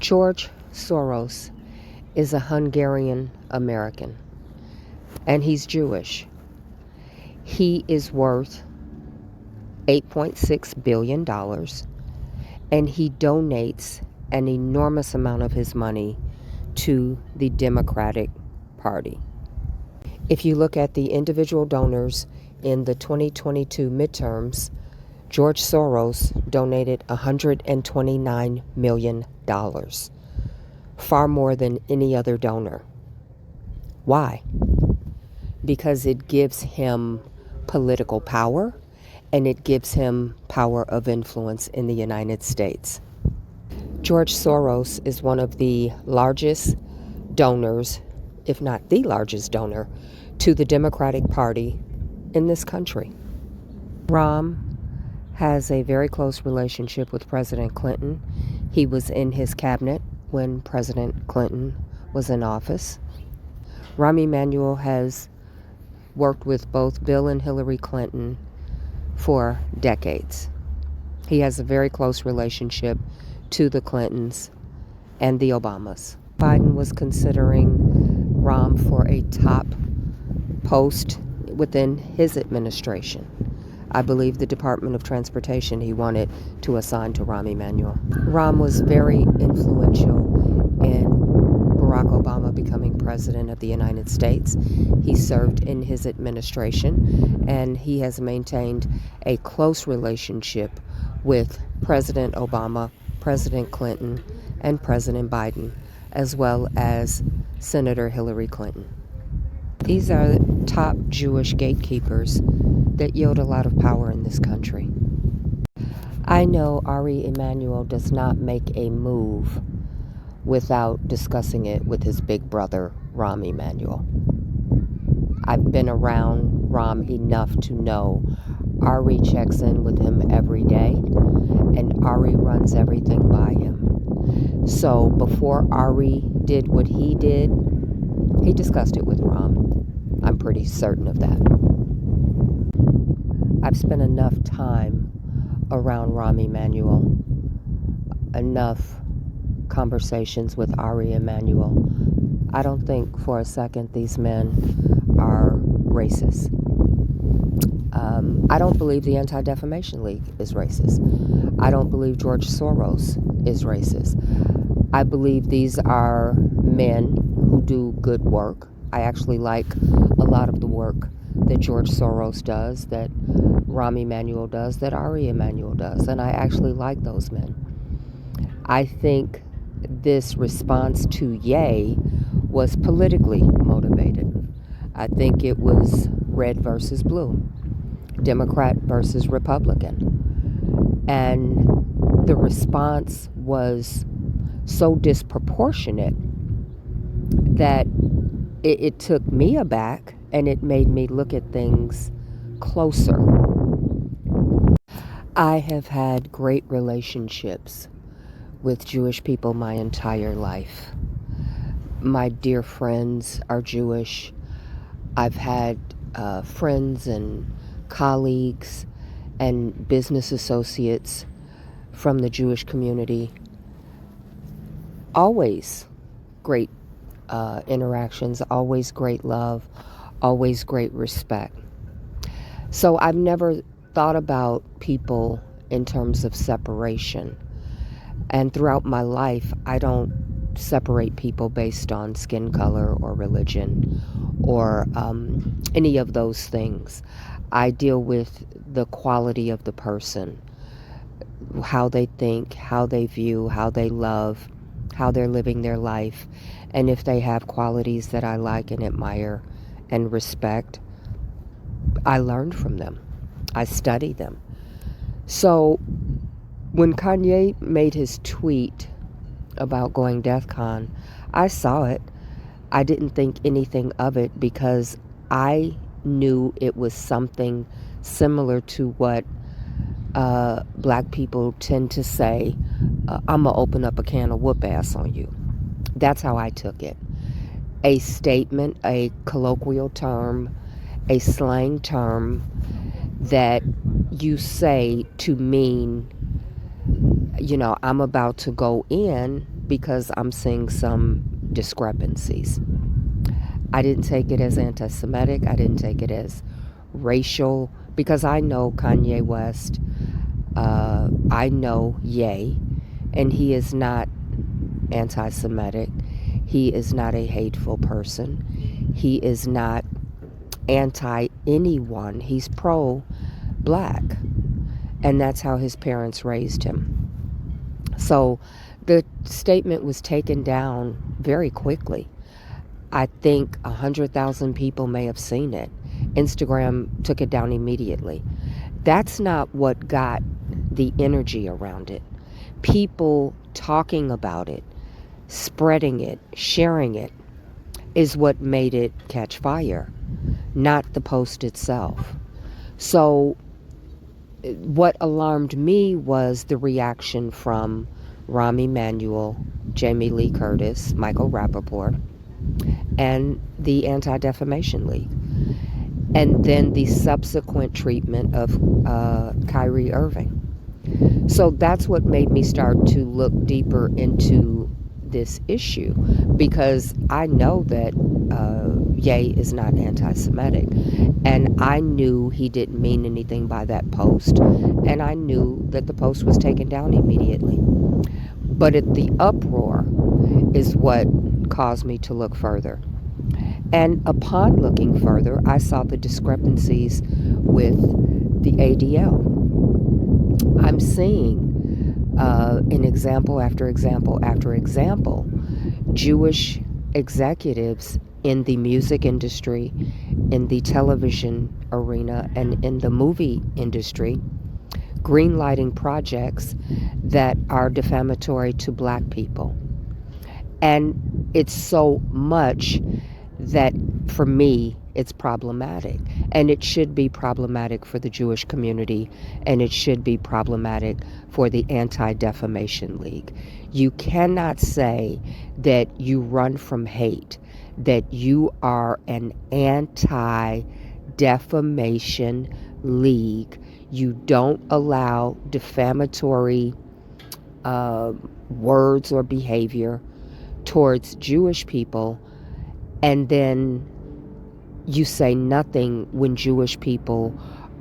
George Soros is a Hungarian American, and he's Jewish. He is worth $8.6 billion, and he donates an enormous amount of his money to the Democratic Party. If you look at the individual donors in the 2022 midterms, George Soros donated $129 million, far more than any other donor. Why? Because it gives him political power, and it gives him power of influence in the United States. George Soros is one of the largest donors, if not the largest donor, to the Democratic Party in this country. Rahm has a very close relationship with President Clinton. He was in his cabinet when President Clinton was in office. Rahm Emanuel has worked with both Bill and Hillary Clinton for decades. He has a very close relationship to the Clintons and the Obamas. Biden was considering Rahm for a top post within his administration. I believe the Department of Transportation he wanted to assign to Rahm Emanuel. Rahm was very influential in Barack Obama becoming president of the United States. He served in his administration, and he has maintained a close relationship with President Obama, President Clinton, and President Biden, as well as Senator Hillary Clinton. These are top Jewish gatekeepers that yield a lot of power in this country. I know Ari Emanuel does not make a move without discussing it with his big brother, Rahm Emanuel. I've been around Rahm enough to know Ari checks in with him every day, and Ari runs everything by him. So before Ari did what he did, he discussed it with Rahm. I'm pretty certain of that. I've spent enough time around Rahm Emanuel, enough conversations with Ari Emanuel. I don't think for a second these men are racist. I don't believe the Anti-Defamation League is racist. I don't believe George Soros is racist. I believe these are men who do good work. I actually like a lot of the work that George Soros does, that Rahm Emanuel does, that Ari Emanuel does, and I actually like those men. I think this response to Ye was politically motivated. I think it was red versus blue, Democrat versus Republican. And the response was so disproportionate that it took me aback, and it made me look at things closer. I have had great relationships with Jewish people my entire life. My dear friends are Jewish. I've had friends and colleagues and business associates from the Jewish community. Always great interactions, always great love, always great respect. So I've never thought about people in terms of separation. And throughout my life, I don't separate people based on skin color or religion or any of those things. I deal with the quality of the person, how they think, how they view, how they love, how they're living their life. And if they have qualities that I like and admire and respect, I learn from them. I study them. So when Kanye made his tweet about going DEFCON, I saw it. I didn't think anything of it because I knew it was something similar to what black people tend to say, I'm going to open up a can of whoop ass on you. That's how I took it. A statement, a colloquial term, a slang term that you say to mean I'm about to go in because I'm seeing some discrepancies. I didn't take it as anti Semitic, I didn't take it as racial, because I know Kanye West, I know Ye, and he is not anti Semitic. He is not a hateful person. He is not anti anyone. He's pro black. And that's how his parents raised him. So the statement was taken down very quickly. I think 100,000 people may have seen it. Instagram took it down immediately. That's not what got the energy around it. People talking about it, spreading it, sharing it, is what made it catch fire, not the post itself. So what alarmed me was the reaction from Rahm Emanuel, Jamie Lee Curtis, Michael Rappaport, and the Anti-Defamation League. And then the subsequent treatment of Kyrie Irving. So that's what made me start to look deeper into this issue, because I know that Ye is not anti-Semitic, and I knew he didn't mean anything by that post, and I knew that the post was taken down immediately. But the uproar is what caused me to look further. And upon looking further, I saw the discrepancies with the ADL. I'm seeing in example after example after example, Jewish executives in the music industry, in the television arena, and in the movie industry, greenlighting projects that are defamatory to black people. And it's so much that, for me, it's problematic. And it should be problematic for the Jewish community, and it should be problematic for the Anti-Defamation League. You cannot say that you run from hate, that you are an anti-defamation league. You don't allow defamatory words or behavior towards Jewish people, and then you say nothing when Jewish people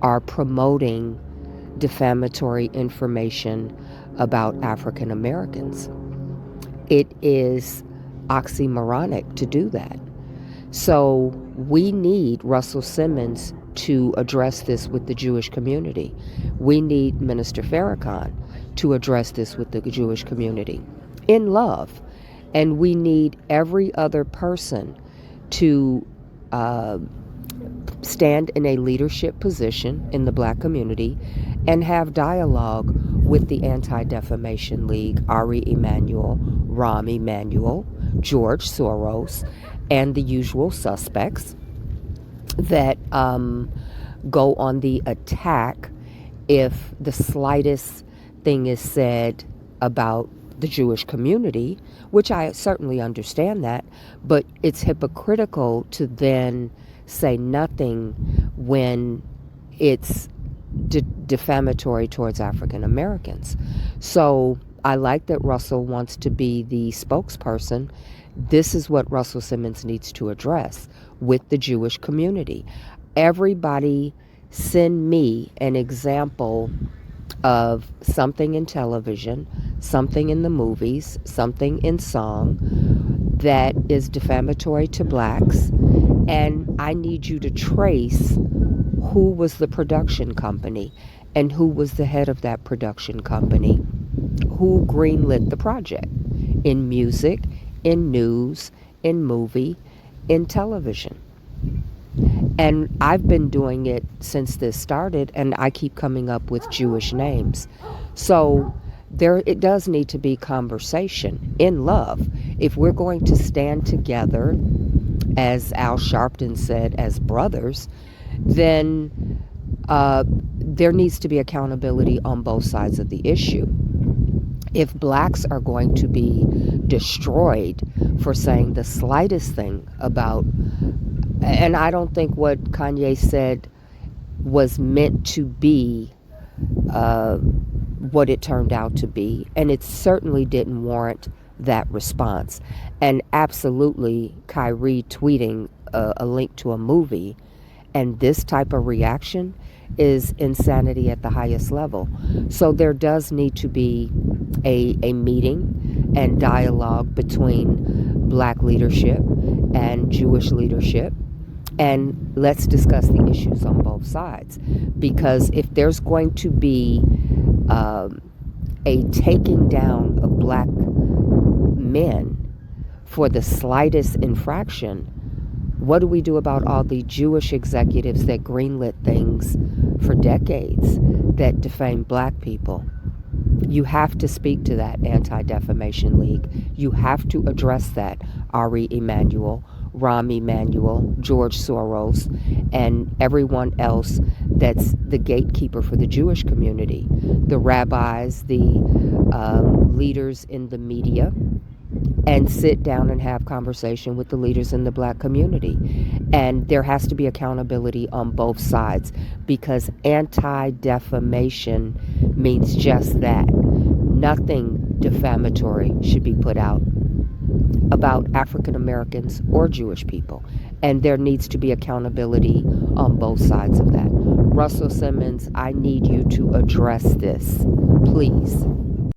are promoting defamatory information about African Americans. It is oxymoronic to do that. So we need Russell Simmons to address this with the Jewish community. We need Minister Farrakhan to address this with the Jewish community in love. And we need every other person to stand in a leadership position in the black community and have dialogue with the Anti-Defamation League, Ari Emanuel, Rahm Emanuel, George Soros, and the usual suspects that go on the attack if the slightest thing is said about the Jewish community, which I certainly understand that, but it's hypocritical to then say nothing when it's defamatory towards African Americans. So I like that Russell wants to be the spokesperson. This is what Russell Simmons needs to address with the Jewish community. Everybody send me an example of something in television, something in the movies, something in song that is defamatory to blacks, and I need you to trace who was the production company and who was the head of that production company, who greenlit the project in music, in news, in movie, in television. And I've been doing it since this started, and I keep coming up with Jewish names. So it does need to be conversation in love. If we're going to stand together, as Al Sharpton said, as brothers, then there needs to be accountability on both sides of the issue. If blacks are going to be destroyed for saying the slightest thing about, and I don't think what Kanye said was meant to be what it turned out to be, and it certainly didn't warrant that response. And absolutely, Kyrie tweeting a link to a movie and this type of reaction is insanity at the highest level. So there does need to be a meeting and dialogue between Black leadership and Jewish leadership, and let's discuss the issues on both sides. Because if there's going to be a taking down of Black men for the slightest infraction, what do we do about all the Jewish executives that greenlit things for decades that defame Black people? You have to speak to that, Anti-Defamation League. You have to address that, Ari Emanuel, Rahm Emanuel, George Soros, and everyone else that's the gatekeeper for the Jewish community, the rabbis, the leaders in the media, and sit down and have conversation with the leaders in the Black community. And there has to be accountability on both sides, because anti-defamation means just that. Nothing defamatory should be put out about African Americans or Jewish people. And there needs to be accountability on both sides of that. Russell Simmons, I need you to address this, please.